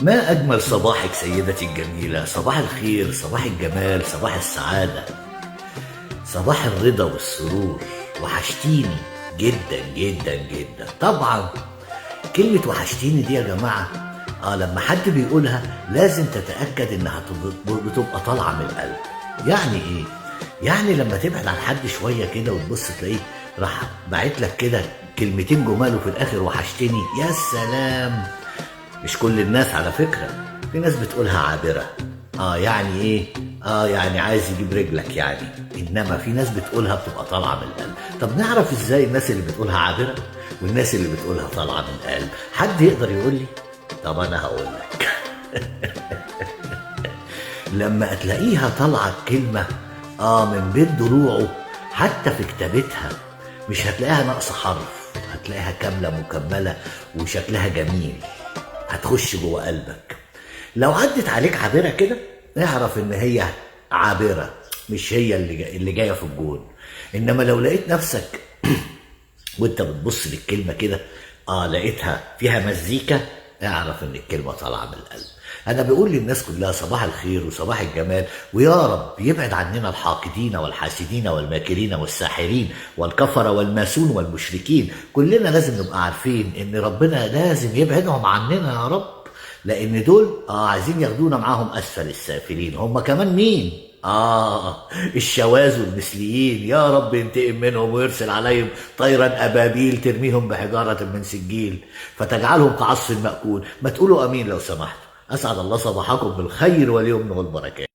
ما أجمل صباحك سيدتي الجميلة، صباح الخير، صباح الجمال، صباح السعادة، صباح الرضا والسرور. وحشتيني جدا جدا جدا. طبعا كلمة وحشتيني دي يا جماعة، لما حد بيقولها لازم تتأكد إنها بتبقى طالعة من القلب. يعني إيه؟ يعني لما تبعد عن حد شوية كده وتبص تلاقيه راح باعت لك كده كلمتين جمال وفي الآخر وحشتني، يا سلام. مش كل الناس على فكرة، في ناس بتقولها عابرة. يعني ايه؟ يعني عايز يجيب رجلك يعني. انما في ناس بتقولها بتبقى طالعة من القلب. طب نعرف ازاي الناس اللي بتقولها عابرة والناس اللي بتقولها طالعة من القلب؟ حد يقدر يقول لي؟ طب انا هقول لك. لما تلاقيها طالعة كلمة من بين ضلوعه، حتى في كتابتها مش هتلاقيها ناقصة حرف، هتلاقيها كاملة مكملة وشكلها جميل، هتخش جوه قلبك. لو عدت عليك عابرة كده اعرف ان هي عابرة، مش هي اللي جاية في الجون. انما لو لقيت نفسك وانت بتبص للكلمة كده لقيتها فيها مزيكا، اعرف ان الكلمة طالعة من القلب. انا بقول للناس كلها صباح الخير وصباح الجمال، ويا رب يبعد عننا الحاقدين والحاسدين والماكرين والساحرين والكفرة والماسون والمشركين. كلنا لازم نبقى عارفين ان ربنا لازم يبعدهم عننا يا رب، لان دول عايزين ياخدونا معاهم اسفل السافلين. هم كمان مين؟ الشواذ والمثليين. يا رب ينتقم منهم ويرسل عليهم طيرا ابابيل ترميهم بحجاره من سجيل فتجعلهم كعصف مأكول. ما تقولوا امين لو سمحتوا. اسعد الله صباحكم بالخير واليمن والبركات.